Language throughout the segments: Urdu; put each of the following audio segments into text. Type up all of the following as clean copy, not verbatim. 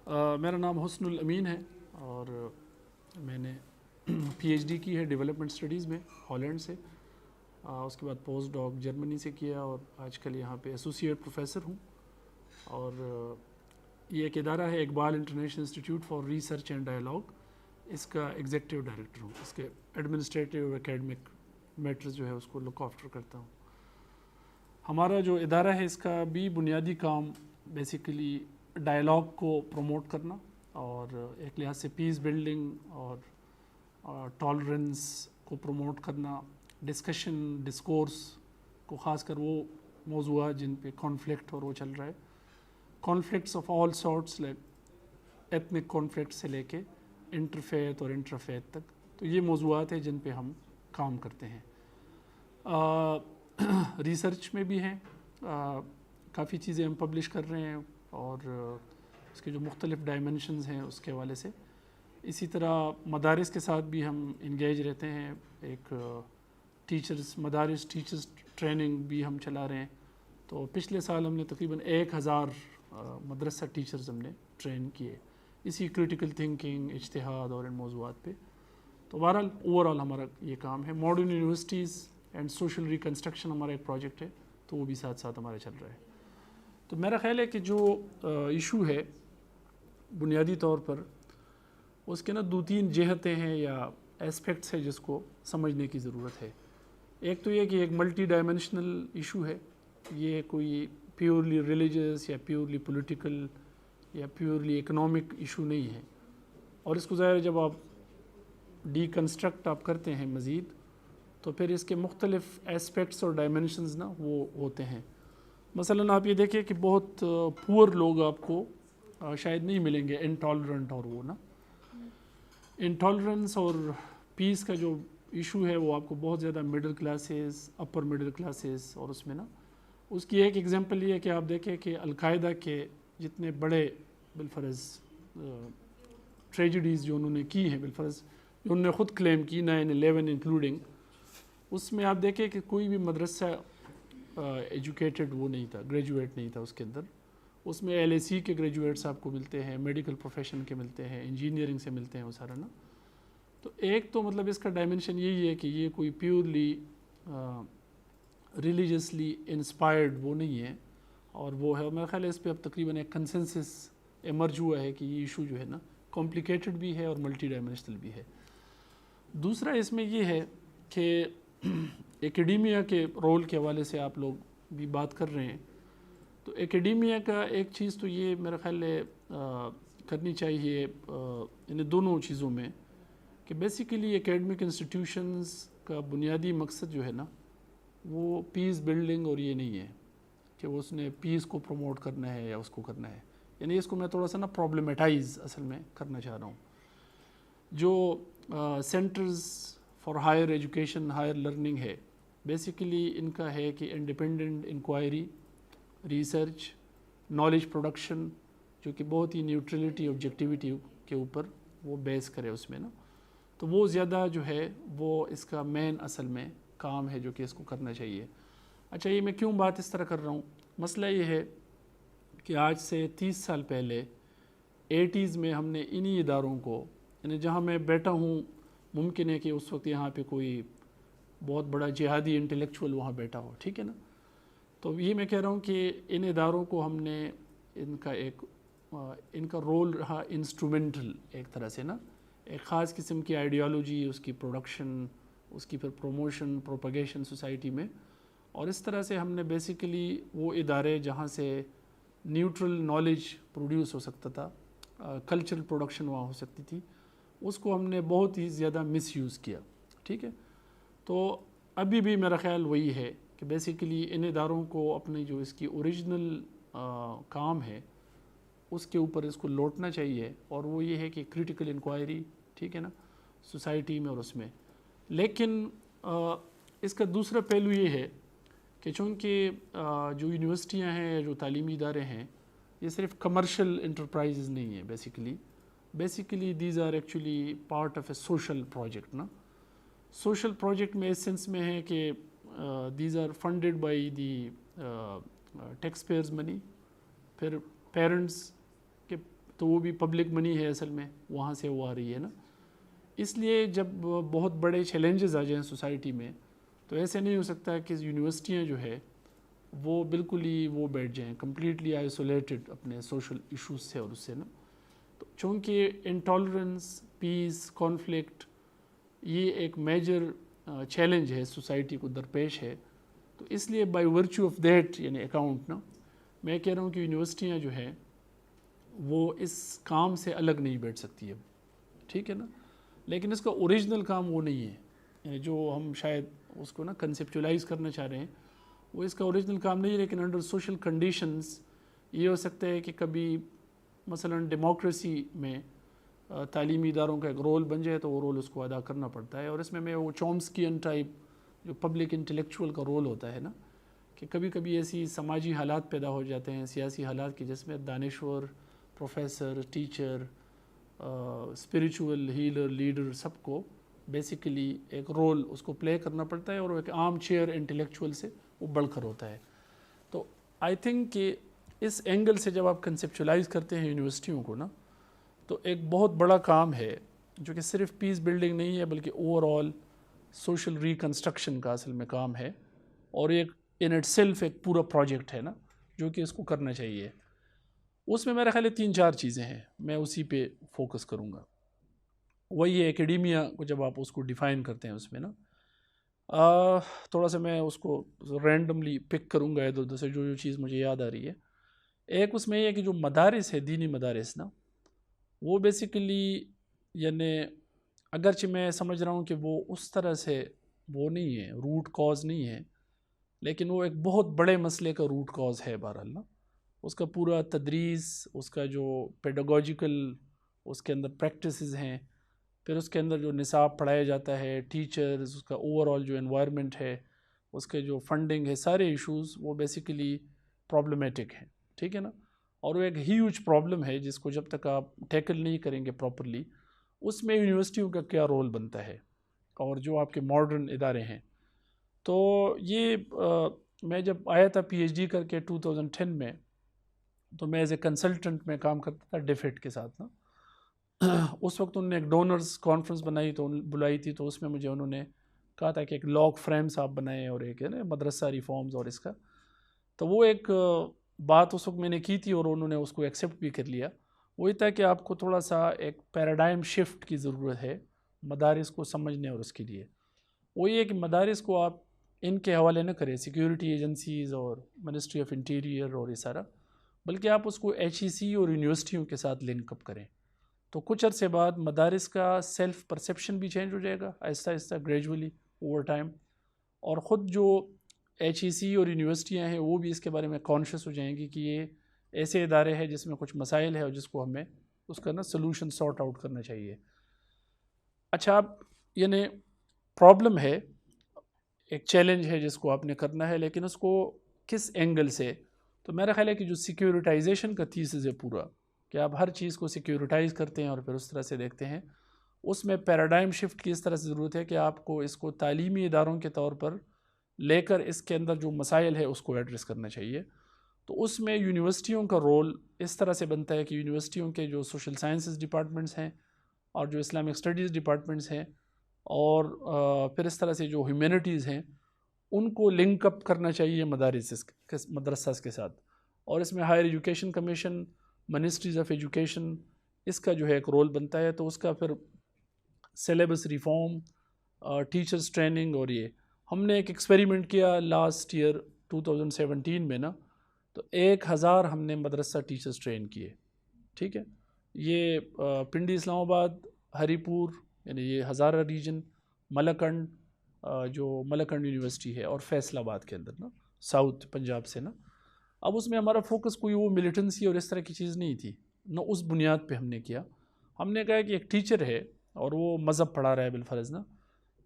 میرا نام حسن الامین ہے اور میں نے پی ایچ ڈی کی ہے ڈیولپمنٹ اسٹڈیز میں ہالینڈ سے. اس کے بعد پوسٹ ڈاک جرمنی سے کیا اور آج کل یہاں پہ ایسوسیٹ پروفیسر ہوں. اور یہ ایک ادارہ ہے Iqbal international institute for research and dialogue, اس کا ایگزیکٹو ڈائریکٹر ہوں. اس کے ایڈمنسٹریٹو اور اکیڈمک میٹرز جو ہے اس کو لک آفٹر کرتا ہوں. ہمارا جو ادارہ ہے اس کا بھی بنیادی کام بیسیکلی ڈائلاگ کو پروموٹ کرنا اور ایک لحاظ سے پیس بلڈنگ اور ٹالرنس کو پروموٹ کرنا، ڈسکشن ڈسکورس کو، خاص کر وہ موضوعات جن پہ کانفلکٹ اور وہ چل رہا ہے، conflicts of all sorts like ethnic conflict سے لے کے انٹرفیتھ اور انٹرفیتھ تک. تو یہ موضوعات ہیں جن پہ ہم کام کرتے ہیں. ریسرچ میں بھی ہیں، کافی چیزیں ہم پبلش کر رہے ہیں اور اس کے جو مختلف ڈائمنشنز ہیں اس کے حوالے سے. اسی طرح مدارس کے ساتھ بھی ہم انگیج رہتے ہیں. ایک مدارس ٹیچرز ٹریننگ بھی ہم چلا رہے ہیں. تو پچھلے سال ہم نے تقریباً 1000 مدرسہ ٹیچرز ہم نے ٹرین کیے اسی کریٹیکل تھنکنگ، اجتہاد اور ان موضوعات پہ. تو بہرحال اوور آل ہمارا یہ کام ہے. Modern universities and social reconstruction ہمارا ایک پروجیکٹ ہے، تو وہ بھی ساتھ ساتھ ہمارا چل رہا ہے. تو میرا خیال ہے کہ جو ایشو ہے بنیادی طور پر اس کے 2-3 جہتیں ہیں یا اسپیکٹس ہیں جس کو سمجھنے کی ضرورت ہے. ایک تو یہ کہ ایک ملٹی ڈائمینشنل ایشو ہے. یہ کوئی پیورلی ریلیجس یا پیورلی پولیٹیکل یا پیورلی اکنامک ایشو نہیں ہے. اور اس کو ظاہر جب آپ ڈی کنسٹرکٹ آپ کرتے ہیں مزید تو پھر اس کے مختلف اسپیکٹس اور ڈائمینشنز وہ ہوتے ہیں. مثلاً آپ یہ دیکھیں کہ بہت پور لوگ آپ کو شاید نہیں ملیں گے انٹالرنٹ، اور وہ انٹالرنس اور پیس کا جو ایشو ہے وہ آپ کو بہت زیادہ middle classes, upper middle classes, اور اس میں اس کی ایک ایگزامپل یہ ہے کہ آپ دیکھیں کہ القاعدہ کے جتنے بڑے بالفرض ٹریجڈیز جو انہوں نے کی ہیں، بالفرض جو انہوں نے خود کلیم کی 9/11 انکلوڈنگ، اس میں آپ دیکھیں کہ کوئی بھی مدرسہ ایجوکیٹڈ وہ نہیں تھا، گریجویٹ نہیں تھا اس کے اندر. اس میں LAC کے گریجویٹس آپ کو ملتے ہیں، میڈیکل پروفیشن کے ملتے ہیں، انجینئرنگ سے ملتے ہیں وہ سارا تو ایک تو مطلب اس کا ڈائمنشن یہی ہے کہ یہ کوئی پیورلی ریلیجسلی انسپائرڈ وہ نہیں ہے. اور وہ ہے، میرا خیال ہے اس پہ اب تقریباً ایک کنسنسس ایمرج ہوا ہے کہ یہ ایشو جو ہے کمپلیکیٹڈ بھی ہے اور ملٹی ڈائمینشنل بھی ہے. دوسرا اس میں یہ ہے کہ ایکیڈیمیا کے رول کے حوالے سے آپ لوگ بھی بات کر رہے ہیں. تو ایکیڈیمیا کا ایک چیز تو یہ میرا خیال ہے کرنی چاہیے ان دونوں چیزوں میں کہ بیسیکلی اکیڈمک انسٹیٹیوشنز کا بنیادی مقصد جو ہے وہ پیس بلڈنگ اور یہ نہیں ہے کہ وہ اس نے پیس کو پروموٹ کرنا ہے یا اس کو کرنا ہے. یعنی اس کو میں تھوڑا سا پرابلمٹائز اصل میں کرنا چاہ رہا ہوں. جو centres for higher education, higher learning ہے، بیسیکلی ان کا ہے کہ independent inquiry, research, knowledge production, جو کہ بہت ہی نیوٹرلٹی آبجیکٹیوٹی کے اوپر وہ بیس کرے اس میں تو وہ زیادہ جو ہے وہ اس کا مین اصل میں کام ہے جو کہ اس کو کرنا چاہیے. اچھا، یہ میں کیوں بات اس طرح کر رہا ہوں؟ مسئلہ یہ ہے کہ آج سے 30 سال پہلے 80s میں ہم نے انہی اداروں کو، یعنی جہاں میں بیٹھا ہوں ممکن ہے کہ اس وقت یہاں پہ کوئی بہت بڑا جہادی انٹلیکچوئل وہاں بیٹھا ہو، ٹھیک ہے تو یہ میں کہہ رہا ہوں کہ ان اداروں کو ہم نے ان کا رول رہا انسٹرومنٹل ایک طرح سے ایک خاص قسم کی آئیڈیالوجی، اس کی پروڈکشن، اس کی پھر پروموشن، پروپیگیشن سوسائٹی میں. اور اس طرح سے ہم نے بیسیکلی وہ ادارے جہاں سے نیوٹرل نالج پروڈیوس ہو سکتا تھا، کلچرل پروڈکشن وہاں ہو سکتی تھی، اس کو ہم نے بہت ہی زیادہ مس یوز کیا. ٹھیک ہے، تو ابھی بھی میرا خیال وہی ہے کہ بیسیکلی ان اداروں کو اپنی جو اس کی اوریجنل کام ہے اس کے اوپر اس کو لوٹنا چاہیے. اور وہ یہ ہے کہ کریٹیکل انکوائری، ٹھیک ہے سوسائٹی میں اور اس میں. لیکن اس کا دوسرا پہلو یہ ہے کہ چونکہ جو یونیورسٹیاں ہیں، جو تعلیمی ادارے ہیں، یہ صرف کمرشل انٹرپرائزز نہیں ہیں. Basically these are actually part of a social project social project میں اس سینس میں ہے کہ these are funded by the taxpayers money. پھر پیرنٹس کے تو وہ بھی پبلک منی ہے اصل میں، وہاں سے وہ آ رہی ہے نا. اس لیے جب بہت بڑے چیلنجز آ جائیں سوسائٹی میں تو ایسے نہیں ہو سکتا کہ یونیورسٹیاں جو ہے وہ بالکل ہی وہ بیٹھ جائیں کمپلیٹلی آئسولیٹڈ اپنے سوشل ایشوز سے اور اس سے نا. تو چونکہ انٹالرنس، پیس، کانفلکٹ یہ ایک میجر چیلنج ہے سوسائٹی کو درپیش ہے، تو اس لیے بائی ورچو آف دیٹ یعنی اکاؤنٹ نا میں کہہ رہا ہوں کہ یونیورسٹیاں جو ہیں وہ اس کام سے الگ نہیں بیٹھ سکتی اب، ٹھیک ہے نا. لیکن اس کا اوریجنل کام وہ نہیں ہے، یعنی جو ہم شاید اس کو نا کنسیپچولائز کرنا چاہ رہے ہیں وہ اس کا اوریجنل کام نہیں ہے. لیکن انڈر سوشل کنڈیشنز یہ ہو سکتا ہے کہ کبھی مثلا ڈیموکریسی میں تعلیمی اداروں کا ایک رول بن جائے تو وہ رول اس کو ادا کرنا پڑتا ہے. اور اس میں وہ چومسکین ٹائپ جو پبلک انٹلیکچوئل کا رول ہوتا ہے نا، کہ کبھی کبھی ایسی سماجی حالات پیدا ہو جاتے ہیں، سیاسی حالات کی، جس میں دانشور، professor, teacher, spiritual healer, leader, سب کو بیسیکلی ایک رول اس کو پلے کرنا پڑتا ہے، اور وہ ایک عام چیئر انٹلیکچوئل سے وہ بڑھ کر ہوتا ہے. تو آئی تھنک کہ اس اینگل سے جب آپ کنسیپچولائز کرتے ہیں یونیورسٹیوں کو نا، تو ایک بہت بڑا کام ہے جو کہ صرف پیس بلڈنگ نہیں ہے بلکہ اوور آل سوشل ریکنسٹرکشن کا اصل میں کام ہے، اور ایک ان اٹ سیلف ایک پورا پروجیکٹ ہے نا جو کہ اس کو کرنا چاہیے. اس میں میرے خیال 3-4 چیزیں ہیں، میں اسی پہ فوکس کروں گا. وہی ہے ایکیڈیمیا کو جب آپ اس کو ڈیفائن کرتے ہیں اس میں نا تھوڑا سا میں اس کو رینڈملی پک کروں گا ادھر ادھر سے جو چیز مجھے یاد آ رہی ہے. ایک اس میں یہ ہے کہ جو مدارس ہے، دینی مدارس نا، وہ بیسیکلی یعنی اگرچہ میں سمجھ رہا ہوں کہ وہ اس طرح سے وہ نہیں ہے، روٹ کاز نہیں ہے، لیکن وہ ایک بہت بڑے مسئلے کا روٹ کاز ہے بہرحال نا. اس کا پورا تدریس، اس کا جو پیڈاگوجیکل اس کے اندر پریکٹسز ہیں، پھر اس کے اندر جو نصاب پڑھایا جاتا ہے، ٹیچرز، اس کا اوور آل جو انوائرمنٹ ہے، اس کے جو فنڈنگ ہے، سارے ایشوز وہ بیسیکلی پرابلمیٹک ہیں، ٹھیک ہے نا. اور وہ ایک ہیوج پرابلم ہے جس کو جب تک آپ ٹیکل نہیں کریں گے پراپرلی، اس میں یونیورسٹیوں کا کیا رول بنتا ہے اور جو آپ کے ماڈرن ادارے ہیں. تو یہ میں جب آیا تھا پی ایچ ڈی کر کے 2010 میں، تو میں ایز اے کنسلٹنٹ میں کام کرتا تھا ڈیفٹ کے ساتھ نا. اس وقت انہوں نے ایک ڈونرز کانفرنس بلائی تھی، تو اس میں مجھے انہوں نے کہا تھا کہ ایک لاگ فریمز آپ بنائیں اور ایک ہے نا مدرسہ ریفارمز اور اس کا. تو وہ ایک بات اس وقت میں نے کی تھی اور انہوں نے اس کو ایکسیپٹ بھی کر لیا. وہی تھا کہ آپ کو تھوڑا سا ایک پیراڈائم شفٹ کی ضرورت ہے مدارس کو سمجھنے اور اس کے لیے. وہ یہ کہ مدارس کو آپ ان کے حوالے نہ کریں سیکیورٹی ایجنسیز اور منسٹری آف انٹیریئر اور یہ سارا، بلکہ آپ اس کو ایچ ای سی اور یونیورسٹیوں کے ساتھ لنک اپ کریں. تو کچھ عرصے بعد مدارس کا سیلف پرسیپشن بھی چینج ہو جائے گا آہستہ آہستہ، گریجولی اوور ٹائم، اور خود جو ایچ ای سی اور یونیورسٹیاں ہیں وہ بھی اس کے بارے میں کانشیس ہو جائیں گی کہ یہ ایسے ادارے ہیں جس میں کچھ مسائل ہے اور جس کو ہمیں اس کا نا سلوشن سارٹ آؤٹ کرنا چاہیے. اچھا، اب یعنی پرابلم ہے، ایک چیلنج ہے جس کو آپ نے کرنا ہے، لیکن اس کو کس اینگل سے؟ تو میرا خیال ہے کہ جو سیکیورٹائزیشن کا تھیسس ہے پورا، کہ آپ ہر چیز کو سیکیورٹائز کرتے ہیں اور پھر اس طرح سے دیکھتے ہیں، اس میں پیراڈائم شفٹ کی اس طرح سے ضرورت ہے کہ آپ کو اس کو تعلیمی اداروں کے طور پر لے کر اس کے اندر جو مسائل ہے اس کو ایڈریس کرنا چاہیے. تو اس میں یونیورسٹیوں کا رول اس طرح سے بنتا ہے کہ یونیورسٹیوں کے جو سوشل سائنسز ڈپارٹمنٹس ہیں اور جو اسلامک اسٹڈیز ڈپارٹمنٹس ہیں اور پھر اس طرح سے جو ہیومینٹیز ہیں، ان کو لنک اپ کرنا چاہیے مدرسہ کے ساتھ. اور اس میں higher education commission, ministries of education, اس کا جو ہے ایک رول بنتا ہے. تو اس کا پھر سلیبس ریفارم، ٹیچرز ٹریننگ، اور یہ ہم نے ایک ایکسپیریمنٹ کیا لاسٹ ایئر 2017 میں نا، تو 1000 ہم نے مدرسہ ٹیچرز ٹرین کیے، ٹھیک ہے. یہ پنڈی اسلام آباد، ہری پور یعنی یہ ہزارہ ریجن، ملکنڈ جو ملکنڈ یونیورسٹی ہے، اور فیصل آباد کے اندر نا ساؤتھ پنجاب سے نا. اب اس میں ہمارا فوکس کوئی وہ ملیٹنسی اور اس طرح کی چیز نہیں تھی، نہ اس بنیاد پہ ہم نے کیا. ہم نے کہا کہ ایک ٹیچر ہے اور وہ مذہب پڑھا رہا ہے بالفرض نا،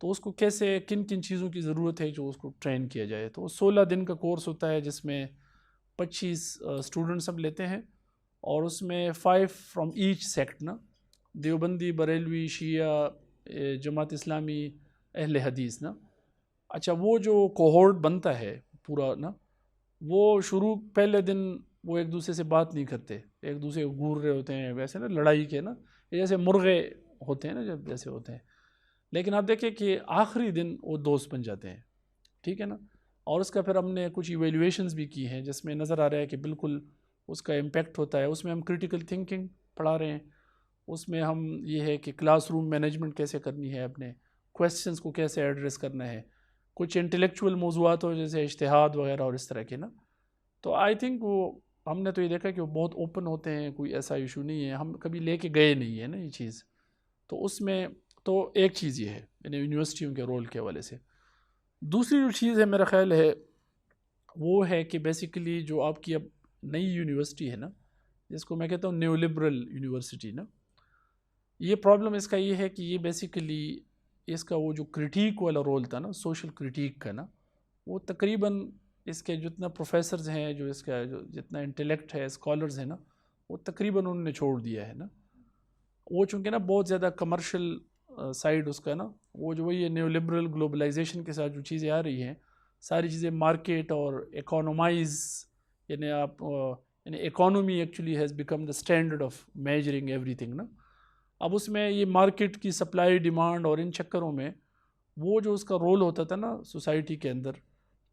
تو اس کو کیسے کن کن چیزوں کی ضرورت ہے جو اس کو ٹرین کیا جائے. تو 16 دن کا کورس ہوتا ہے جس میں 25 اسٹوڈنٹس ہم لیتے ہیں، اور اس میں 5 فرام ایچ سیکٹ نا، دیوبندی، بریلوی، شیعہ، جماعت اسلامی، اہل حدیث نا. اچھا، وہ جو کوہورٹ بنتا ہے پورا نا، وہ شروع پہلے دن وہ ایک دوسرے سے بات نہیں کرتے، ایک دوسرے کو گور رہے ہوتے ہیں ویسے نا لڑائی کے نا، جیسے مرغے ہوتے ہیں نا جب جیسے ہوتے ہیں. لیکن آپ دیکھیں کہ آخری دن وہ دوست بن جاتے ہیں، ٹھیک ہے نا. اور اس کا پھر ہم نے کچھ ایویلیویشنز بھی کی ہیں جس میں نظر آ رہا ہے کہ بالکل اس کا امپیکٹ ہوتا ہے. اس میں ہم کریٹیکل تھنکنگ پڑھا رہے ہیں، اس میں ہم یہ ہے کہ کلاس روم مینجمنٹ کیسے کرنی ہے، اپنے کویسچنس کو کیسے ایڈریس کرنا ہے، کچھ انٹلیکچوئل موضوعات ہو جیسے اجتہاد وغیرہ اور اس طرح کے نا. تو آئی تھنک وہ ہم نے تو یہ دیکھا کہ وہ بہت اوپن ہوتے ہیں، کوئی ایسا ایشو نہیں ہے، ہم کبھی لے کے گئے نہیں ہیں نا یہ چیز. تو اس میں تو ایک چیز یہ ہے یعنی یونیورسٹیوں کے رول کے حوالے سے. دوسری جو چیز ہے میرا خیال ہے وہ ہے کہ بیسیکلی جو آپ کی اب نئی یونیورسٹی ہے نا، جس کو میں کہتا ہوں نیو لبرل یونیورسٹی نا، یہ پرابلم اس کا یہ ہے کہ یہ بیسیکلی اس کا وہ جو کرٹیک والا رول تھا نا، سوشل کرٹیک کا نا، وہ تقریباً اس کے جتنا پروفیسرز ہیں، جو اس کا جو جتنا انٹلیکٹ ہے، اسکالرز ہیں نا، وہ تقریباً انہوں نے چھوڑ دیا ہے نا. وہ چونکہ نا بہت زیادہ کمرشل سائڈ اس کا نا، وہ جو وہی نیو لبرل گلوبلائزیشن کے ساتھ جو چیزیں آ رہی ہیں، ساری چیزیں مارکیٹ اور اکانومائز، یعنی آپ یعنی economy actually has become the standard of measuring every thing نا. اب اس میں یہ مارکیٹ کی سپلائی ڈیمانڈ اور ان چکروں میں وہ جو اس کا رول ہوتا تھا نا سوسائٹی کے اندر،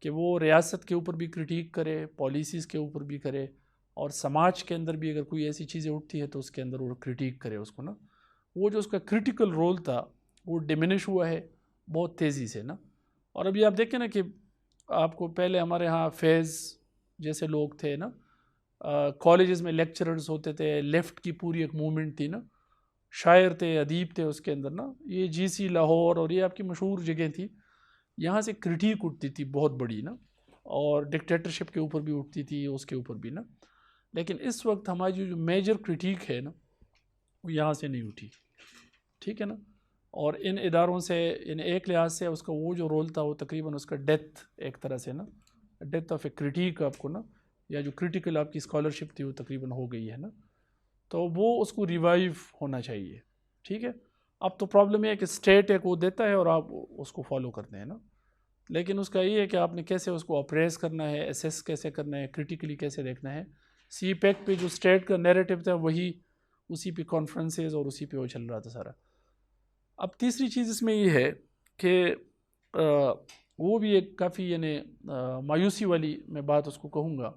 کہ وہ ریاست کے اوپر بھی کرٹیک کرے، پالیسیز کے اوپر بھی کرے، اور سماج کے اندر بھی اگر کوئی ایسی چیزیں اٹھتی ہے تو اس کے اندر وہ کرٹیک کرے اس کو نا، وہ جو اس کا کرٹیکل رول تھا وہ ڈیمینش ہوا ہے بہت تیزی سے نا. اور ابھی آپ دیکھیں نا کہ آپ کو پہلے ہمارے ہاں فیض جیسے لوگ تھے نا، کالجز میں لیکچررز ہوتے تھے، لیفٹ کی پوری ایک موومنٹ تھی نا، شاعر تھے، ادیب تھے اس کے اندر نا، یہ جی سی لاہور اور یہ آپ کی مشہور جگہ تھی، یہاں سے کرٹیک اٹھتی تھی بہت بڑی نا، اور ڈکٹیٹرشپ کے اوپر بھی اٹھتی تھی، اس کے اوپر بھی نا. لیکن اس وقت ہماری جو میجر کرٹیک ہے نا وہ یہاں سے نہیں اٹھی، ٹھیک ہے نا. اور ان اداروں سے یعنی ایک لحاظ سے اس کا وہ جو رول تھا وہ تقریباً اس کا ڈیتھ ایک طرح سے نا، ڈیتھ آف اے کرٹیک آپ کو نا، یا جو کرٹیکل آپ کی اسکالرشپ تھی وہ تقریباً ہو گئی ہے نا. تو وہ اس کو ریوائیو ہونا چاہیے، ٹھیک ہے. اب تو پرابلم یہ ہے کہ اسٹیٹ ایک وہ دیتا ہے اور آپ اس کو فالو کرتے ہیں نا، لیکن اس کا یہ ہے کہ آپ نے کیسے اس کو اپریز کرنا ہے، اسیس کیسے کرنا ہے، کرٹیکلی کیسے دیکھنا ہے. سی پیک پہ جو اسٹیٹ کا نیریٹو تھا وہی اسی پہ کانفرنسز اور اسی پہ وہ چل رہا تھا سارا. اب تیسری چیز اس میں یہ ہے کہ وہ بھی ایک کافی یعنی مایوسی والی میں بات اس کو کہوں گا،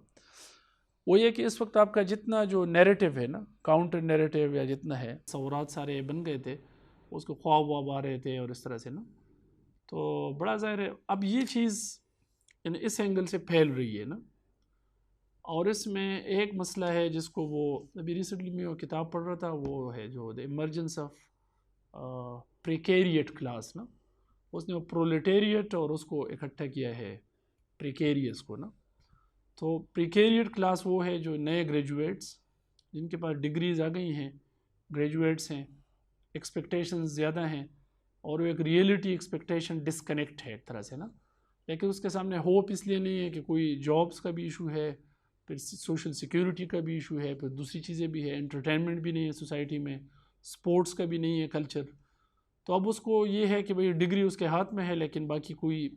وہ یہ کہ اس وقت آپ کا جتنا جو نیریٹو ہے نا، کاؤنٹر نیریٹو یا جتنا ہے، تصورات سارے بن گئے تھے، اس کو خواب واب آ رہے تھے اور اس طرح سے نا. تو بڑا ظاہر ہے اب یہ چیز یعنی اس اینگل سے پھیل رہی ہے نا. اور اس میں ایک مسئلہ ہے جس کو وہ ابھی ریسنٹلی میں وہ کتاب پڑھ رہا تھا، وہ ہے جو دا ایمرجنس آف پریکیریٹ کلاس نا. اس نے وہ پرولیٹیریٹ اور اس کو اکٹھا کیا ہے پریکیریس کو نا. تو پریکیریٹ کلاس وہ ہے جو نئے گریجویٹس جن کے پاس ڈگریز آ گئی ہیں، گریجویٹس ہیں، ایکسپیکٹیشنز زیادہ ہیں، اور وہ ایک ریئلٹی ایکسپیکٹیشن ڈسکنیکٹ ہے ایک طرح سے نا. لیکن اس کے سامنے ہوپ اس لیے نہیں ہے کہ کوئی جابس کا بھی ایشو ہے، پھر سوشل سیکیورٹی کا بھی ایشو ہے، پھر دوسری چیزیں بھی ہے، انٹرٹینمنٹ بھی نہیں ہے سوسائٹی میں، سپورٹس کا بھی نہیں ہے کلچر. تو اب اس کو یہ ہے کہ بھئی ڈگری اس کے ہاتھ میں ہے لیکن باقی کوئی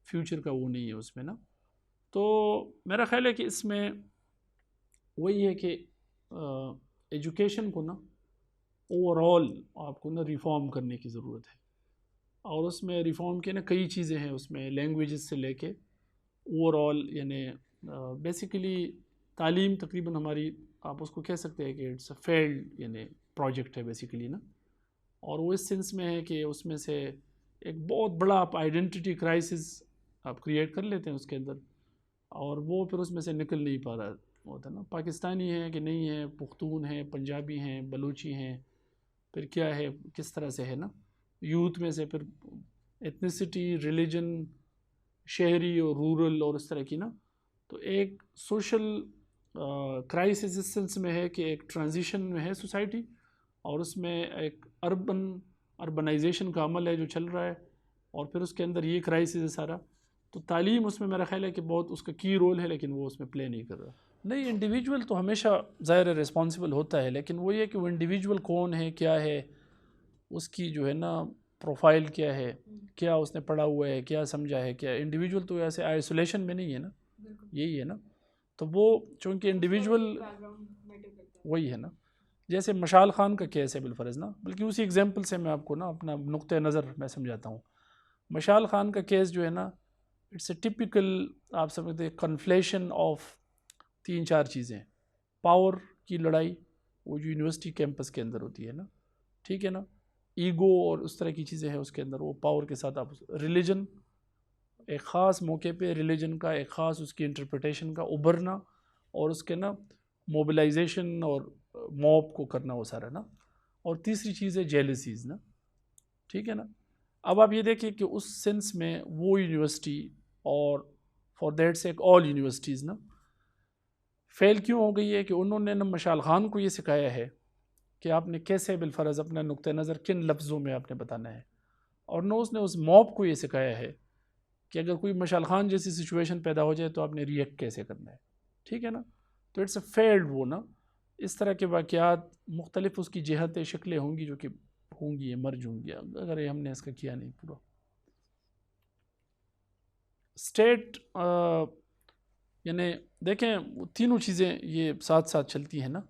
فیوچر کا وہ نہیں ہے اس میں نا. تو میرا خیال ہے کہ اس میں وہی ہے کہ ایجوکیشن کو نا اوور آل آپ کو نا ریفارم کرنے کی ضرورت ہے. اور اس میں ریفارم کے نا کئی چیزیں ہیں، اس میں لینگویجز سے لے کے اوور آل یعنی بیسیکلی تعلیم تقریباً ہماری آپ اس کو کہہ سکتے ہیں کہ اٹس اے فیلڈ یعنی پروجیکٹ ہے بیسیکلی نا. اور وہ اس سینس میں ہے کہ اس میں سے ایک بہت بڑا آپ آئیڈینٹی کرائسس آپ کریٹ کر لیتے ہیں اس کے اندر، اور وہ پھر اس میں سے نکل نہیں پا رہا ہوتا نا. پاکستانی ہے کہ نہیں ہے، پختون ہیں، پنجابی ہیں، بلوچی ہیں، پھر کیا ہے، کس طرح سے ہے نا. یوتھ میں سے پھر ایتھنیسٹی، ریلیجن، شہری اور رورل اور اس طرح کی نا. تو ایک سوشل کرائسس اس سینس میں ہے کہ ایک ٹرانزیشن میں ہے سوسائٹی، اور اس میں ایک اربنائزیشن کا عمل ہے جو چل رہا ہے، اور پھر اس کے اندر یہ کرائسس ہے سارا. تو تعلیم اس میں میرا خیال ہے کہ بہت اس کا کی رول ہے، لیکن وہ اس میں پلے نہیں کر رہا. نہیں، انڈیویجول تو ہمیشہ ظاہر رسپانسبل ہوتا ہے، لیکن وہ یہ کہ وہ انڈیویجول کون ہے، کیا ہے اس کی جو ہے نا پروفائل، کیا ہے، کیا اس نے پڑھا ہوا ہے، کیا سمجھا ہے، کیا انڈیویجول تو ایسے آئسولیشن میں نہیں ہے نا، یہی ہے نا. تو وہ چونکہ انڈیویجول وہی ہے نا، جیسے مشال خان کا کیس ہے بالفرض نا، بلکہ اسی ایگزامپل سے میں آپ کو نا اپنا نقطۂ نظر میں سمجھاتا ہوں. مشال خان کا کیس جو ہے نا، اٹس اے ٹپیکل آپ سمجھتے ہیں کنفلیشن آف 3-4 چیزیں. پاور کی لڑائی، وہ جو یونیورسٹی کیمپس کے اندر ہوتی ہے نا، ٹھیک ہے نا، ایگو اور اس طرح کی چیزیں ہیں اس کے اندر، وہ پاور کے ساتھ آپ ریلیجن، ایک خاص موقع پہ ریلیجن کا ایک خاص اس کی انٹرپریٹیشن کا ابھرنا، اور اس کے نا موبلائزیشن اور موب کو کرنا وہ سارا نا. اور تیسری چیز ہے جیلسیز نا، ٹھیک ہے نا. اب آپ یہ دیکھیں کہ اس سینس میں وہ یونیورسٹی اور for that sake all universities نا فیل کیوں ہو گئی ہے کہ انہوں نے نا مشال خان کو یہ سکھایا ہے کہ آپ نے کیسے بالفرض اپنا نقطۂ نظر کن لفظوں میں آپ نے بتانا ہے، اور نہ اس نے اس موب کو یہ سکھایا ہے کہ اگر کوئی مشال خان جیسی سچویشن پیدا ہو جائے تو آپ نے ریئیکٹ کیسے کرنا ہے، ٹھیک ہے نا. تو اٹس اے فیلڈ وہ نا، اس طرح کے واقعات مختلف اس کی جہتیں شکلیں ہوں گی جو کہ ہوں گی ایمرج ہوں گی اگر یہ ہم نے اس کا کیا نہیں پورا. اسٹیٹ یعنی دیکھیں تینوں چیزیں یہ ساتھ ساتھ چلتی ہیں نا.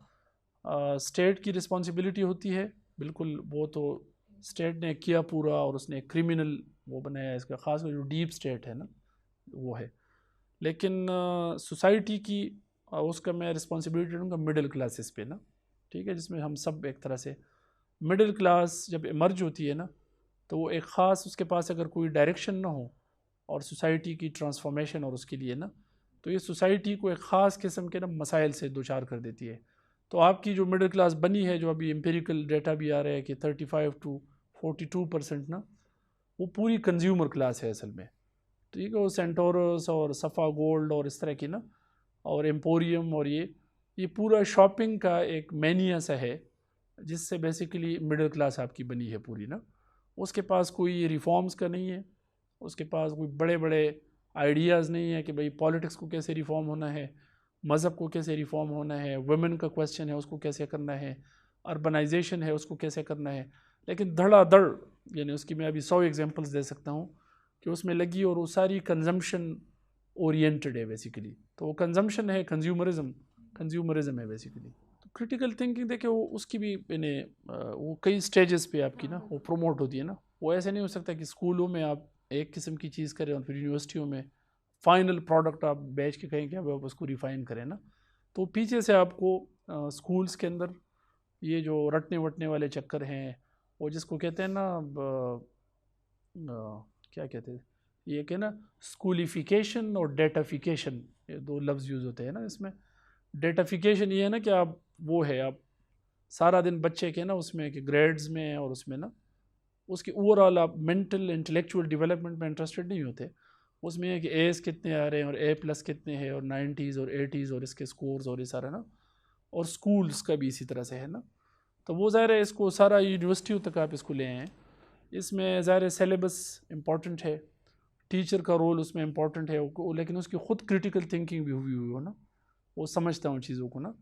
اسٹیٹ کی رسپانسبلٹی ہوتی ہے بالکل، وہ تو اسٹیٹ نے کیا پورا، اور اس نے ایک کرمنل وہ بنایا اس کا، خاص کر جو ڈیپ اسٹیٹ ہے نا وہ ہے. لیکن سوسائٹی کی اس کا میں رسپانسبلٹی دوں گا مڈل کلاسز پہ نا، ٹھیک ہے، جس میں ہم سب ایک طرح سے مڈل کلاس جب ایمرج ہوتی ہے نا تو وہ ایک خاص اس کے پاس اگر کوئی ڈائریکشن نہ ہو اور سوسائٹی کی ٹرانسفارمیشن اور اس کے لیے نا، تو یہ سوسائٹی کو ایک خاص قسم کے نا مسائل سے دوچار کر دیتی ہے. تو آپ کی جو مڈل کلاس بنی ہے، جو ابھی امپیریکل ڈیٹا بھی آ رہا ہے کہ 35 to 42% نا، وہ پوری کنزیومر کلاس ہے اصل میں، ٹھیک ہے. وہ سینٹورس اور صفا گولڈ اور اس طرح کی نا، اور ایمپوریم، اور یہ پورا شاپنگ کا ایک مینیا سا ہے جس سے بیسیکلی مڈل کلاس آپ کی بنی ہے پوری نا. اس کے پاس کوئی ریفارمز کا نہیں ہے، اس کے پاس کوئی بڑے بڑے آئیڈیاز نہیں ہے کہ بھئی پالیٹکس کو کیسے ریفارم ہونا ہے، مذہب کو کیسے ریفارم ہونا ہے، ویمن کا کویسچن ہے اس کو کیسے کرنا ہے، اربنائزیشن ہے اس کو کیسے کرنا ہے. لیکن دھڑا دھڑ یعنی اس کی میں ابھی 100 ایگزامپلس دے سکتا ہوں کہ اس میں لگی، اور وہ ساری کنزمپشن اورینٹڈ ہے بیسیکلی. تو وہ کنزمپشن ہے، کنزیومرزم ہے بیسیکلی. تو کرٹیکل تھنکنگ دیکھیں وہ اس کی بھی یعنی وہ کئی سٹیجز پہ آپ کی نا وہ پروموٹ ہوتی ہے نا. وہ ایسے نہیں ہو سکتا کہ اسکولوں میں آپ ایک قسم کی چیز کریں اور پھر یونیورسٹیوں میں فائنل پروڈکٹ آپ بیچ کے کہیں کہ اب آپ اس کو ریفائن کریں نا. تو پیچھے سے آپ کو اسکولس کے اندر یہ جو رٹنے وٹنے والے چکر ہیں، وہ جس کو کہتے ہیں نا کیا کہتے ہیں یہ کہ نا اسکولیفیکیشن اور ڈیٹافیکیشن، یہ دو لفظ یوز ہوتے ہیں نا اس میں. ڈیٹافیکیشن یہ ہے نا کہ آپ وہ ہے آپ سارا دن بچے کے نا اس میں کہ گریڈز میں اور اس میں نا اس کے اوور آل آپ مینٹل انٹلیکچوئل ڈیولپمنٹ میں انٹرسٹڈ نہیں ہوتے. اس میں ہے کہ ایز کتنے آ رہے ہیں اور A+ کتنے ہیں اور 90s اور 80s اور اس کے سکورز اور یہ سارا نا. اور سکولز کا بھی اسی طرح سے ہے نا. تو وہ ظاہر ہے اس کو سارا یونیورسٹیوں تک آپ اس کو لے آئیں. اس میں ظاہر سیلیبس امپورٹنٹ ہے، ٹیچر کا رول اس میں امپورٹنٹ ہے، لیکن اس کی خود کرٹیکل تھنکنگ بھی ہوئی ہو نا، وہ سمجھتا ہوں چیزوں کو نا.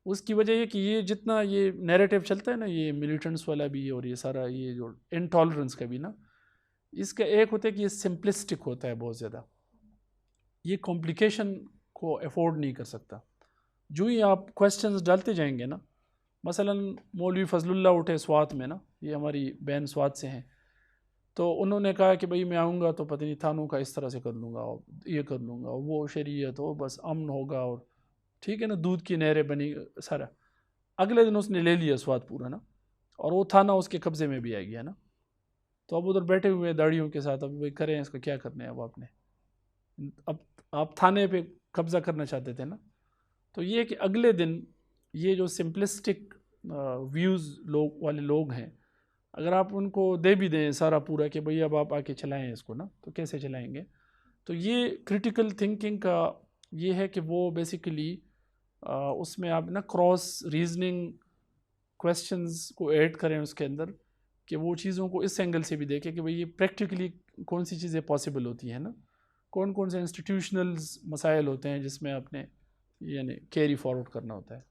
اس کی وجہ یہ کہ یہ جتنا یہ نیریٹو چلتا ہے نا، یہ ملیٹنٹس والا بھی اور یہ سارا یہ جو انٹالرنس کا بھی نا، اس کا ایک ہوتا ہے کہ یہ سمپلسٹک ہوتا ہے بہت زیادہ، یہ کمپلیکیشن کو افورڈ نہیں کر سکتا. جو ہی آپ کویسچنز ڈالتے جائیں گے نا، مثلا مولوی فضل اللہ اٹھے سوات میں نا، یہ ہماری بہن سوات سے ہیں، تو انہوں نے کہا کہ بھئی میں آؤں گا تو پتہ نہیں تھانوں کا اس طرح سے کر لوں گا اور یہ کر لوں گا، وہ شریعت ہو بس امن ہوگا، اور ٹھیک ہے نا دودھ کی نہریں بنی سارا. اگلے دن اس نے لے لیا سوات پورا نا، اور وہ تھانہ اس کے قبضے میں بھی آ گیا نا. تو اب ادھر بیٹھے ہوئے داڑھیوں کے ساتھ، اب بھئی کریں اس کا کیا کرنا ہے اب آپ نے، اب آپ تھانے پہ قبضہ کرنا چاہتے تھے نا. تو یہ کہ اگلے دن یہ جو سمپلسٹک ویوز والے لوگ ہیں، اگر آپ ان کو دے بھی دیں سارا پورا کہ بھئی اب آپ آ کے چلائیں اس کو نا، تو کیسے چلائیں گے. تو یہ کرٹیکل تھنکنگ کا یہ ہے کہ وہ بیسیکلی اس میں آپ نا کراس ریزننگ کویسچنز کو ایڈ کریں اس کے اندر، کہ وہ چیزوں کو اس اینگل سے بھی دیکھیں کہ بھئی یہ پریکٹیکلی کون سی چیزیں پاسبل ہوتی ہیں نا، کون کون سے انسٹیٹیوشنلز مسائل ہوتے ہیں جس میں آپ نے یعنی کیری فارورڈ کرنا ہوتا ہے.